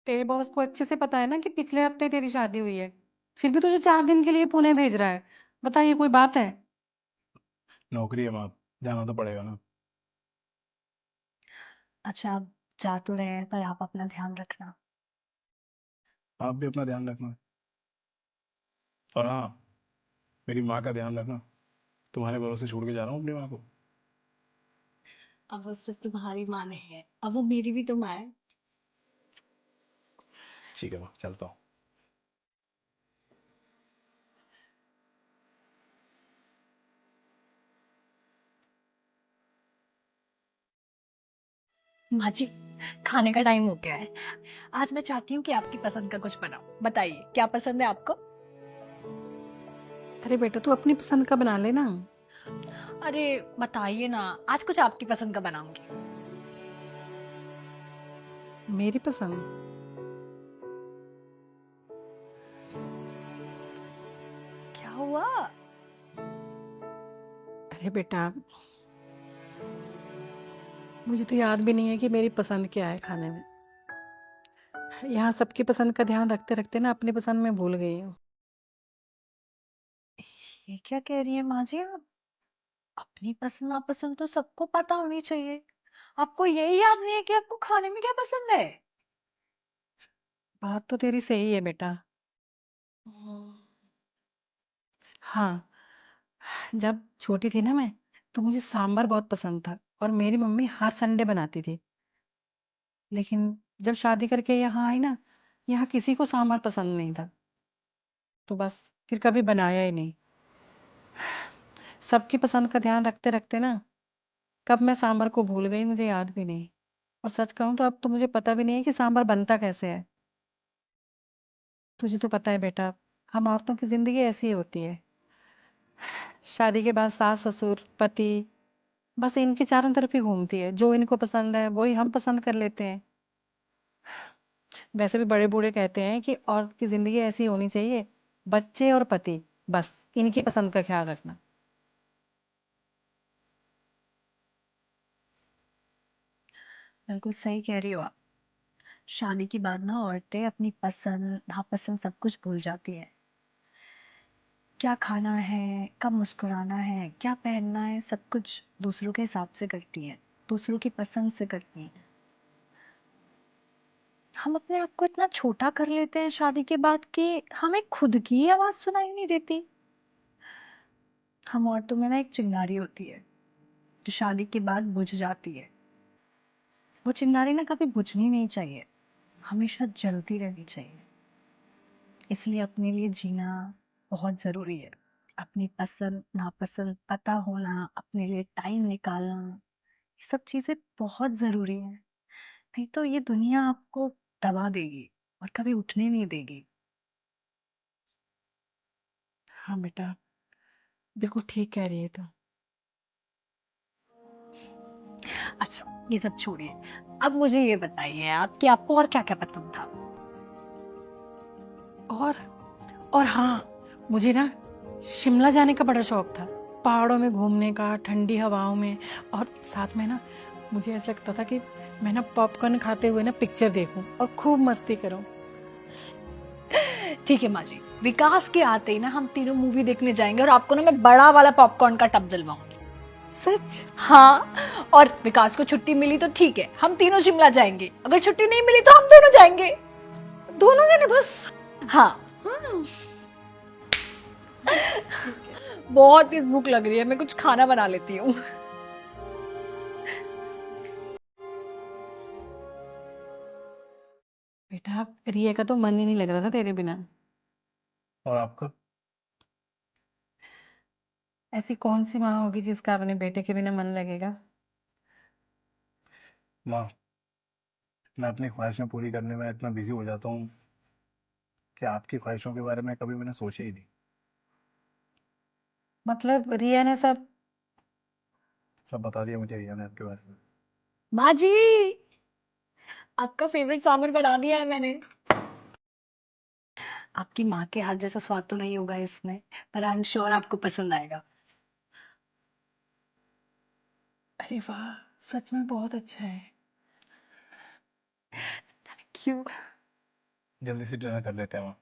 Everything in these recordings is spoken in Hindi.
तेरे बॉस को अच्छे से पता है ना कि पिछले हफ्ते तेरी शादी हुई है, फिर भी तुझे 4 दिन के लिए पुणे भेज रहा है। बता, ये कोई बात है? नौकरी है माँ, जाना तो पड़ेगा ना। अच्छा, आप जा तो रहे हैं पर आप अपना ध्यान रखना। आप भी अपना ध्यान रखना। और हाँ, मेरी माँ का ध्यान रखना। तुम्हारे भरोसे छोड़ के जा रहा हूँ अपनी माँ को। अब वो सिर्फ तुम्हारी माँ नहीं है, अब वो मेरी भी तो माँ है। ठीक है माँ, चलता हूँ। माँ जी, खाने का टाइम हो गया है। आज मैं चाहती हूँ कि आपकी पसंद का कुछ बनाओ। बताइए क्या पसंद है आपको? अरे बेटा, तू अपनी पसंद का बना लेना। अरे बताइए ना, आज कुछ आपकी पसंद का बनाऊंगी। मेरी पसंद? क्या हुआ? अरे बेटा, मुझे तो याद भी नहीं है कि मेरी पसंद क्या है खाने में। यहाँ सबकी पसंद का ध्यान रखते रखते ना अपनी पसंद में भूल गई हूँ। ये क्या कह रही है माँ जी आप? अपनी पसंद नापसंद तो सबको पता होनी चाहिए। आपको यही याद नहीं है कि आपको खाने में क्या पसंद है? बात तो तेरी सही है बेटा। हम्म। हाँ, जब छोटी थी ना मैं, तो मुझे सांभर बहुत पसंद था और मेरी मम्मी हर संडे बनाती थी। लेकिन जब शादी करके यहाँ आई ना, यहाँ किसी को सांभर पसंद नहीं था, तो बस फिर कभी बनाया ही नहीं। सबकी पसंद का ध्यान रखते रखते ना कब मैं सांभर को भूल गई, मुझे याद भी नहीं। और सच कहूँ तो अब तो मुझे पता भी नहीं है कि सांभर बनता कैसे है। तुझे तो पता है बेटा, हम औरतों की ज़िंदगी ऐसी ही होती है। शादी के बाद सास ससुर पति, बस इनके चारों तरफ ही घूमती है। जो इनको पसंद है वही हम पसंद कर लेते हैं। वैसे भी बड़े बूढ़े कहते हैं कि औरत की ज़िंदगी ऐसी होनी चाहिए, बच्चे और पति, बस इनकी पसंद का ख्याल रखना। बिल्कुल सही कह रही हो आप। शादी के बाद ना औरतें अपनी पसंद नापसंद सब कुछ भूल जाती है। क्या खाना है, कब मुस्कुराना है, क्या पहनना है, सब कुछ दूसरों के हिसाब से करती है, दूसरों की पसंद से करती है। हम अपने आप को इतना छोटा कर लेते हैं शादी के बाद कि हमें खुद की ही आवाज सुनाई नहीं देती। हम औरतों में ना एक चिंगारी होती है जो शादी के बाद बुझ जाती है। वो चिंगारी ना कभी बुझनी नहीं चाहिए, हमेशा जलती रहनी चाहिए। इसलिए अपने लिए जीना बहुत ज़रूरी है। अपनी पसंद नापसंद पता होना, अपने लिए टाइम निकालना, ये सब चीज़ें बहुत ज़रूरी हैं। नहीं तो ये दुनिया आपको दबा देगी और कभी उठने नहीं देगी। हाँ बेटा, बिल्कुल ठीक कह रही है तू। अच्छा, ये सब छोड़िए। अब मुझे ये बताइए आप कि आपको और क्या-क्या पसंद था? और और हाँ, मुझे ना शिमला जाने का बड़ा शौक था। पहाड़ों में घूमने का, ठंडी हवाओं में, और साथ में ना मुझे ऐसा लगता था कि मैं ना पॉपकॉर्न खाते हुए ना पिक्चर देखूं और खूब मस्ती करूं। ठीक है माँ जी, विकास के आते ही ना हम तीनों मूवी देखने जाएंगे और आपको ना मैं बड़ा वाला पॉपकॉर्न का टब दिलवाऊंगी। सच? हाँ, और विकास को छुट्टी मिली तो ठीक है, हम तीनों शिमला जाएंगे। अगर छुट्टी नहीं मिली तो हम दोनों जाएंगे। दोनों जने बस? हाँ। हाँ, ठीक है। बहुत तेज भूख लग रही है, मैं कुछ खाना बना लेती हूँ। बेटा, रिया का तो मन ही नहीं लग रहा था तेरे बिना। और आपका? ऐसी कौन सी माँ होगी जिसका अपने बेटे के बिना मन लगेगा? माँ, मैं अपनी ख्वाहिशें पूरी करने में इतना बिजी हो जाता हूँ कि आपकी ख्वाहिशों के बारे में कभी मैंने सोचा ही नहीं। मतलब रिया ने सब? सब बता दिया मुझे रिया ने आपके बारे में। माँ जी, आपका फेवरेट सांभर बना दिया है मैंने। आपकी माँ के हाथ जैसा स्वाद तो नहीं होगा इसमें, पर आई एम श्योर आपको पसंद आएगा। अरे वाह, सच में बहुत अच्छा है। क्यों? जल्दी से डिनर कर लेते हैं वहाँ,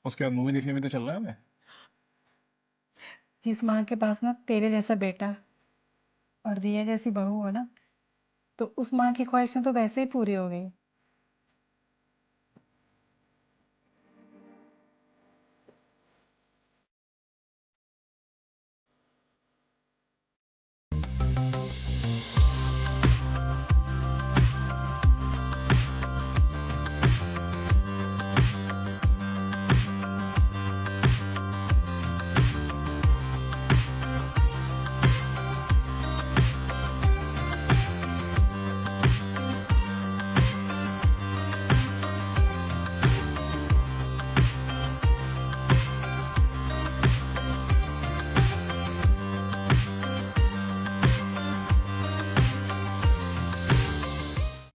उसके बाद मूवी देखने में तो चल रहा है हमें। जिस माँ के पास ना तेरे जैसा बेटा और रिया जैसी बहू हो ना, तो उस माँ की ख्वाहिशें तो वैसे ही पूरी हो गई।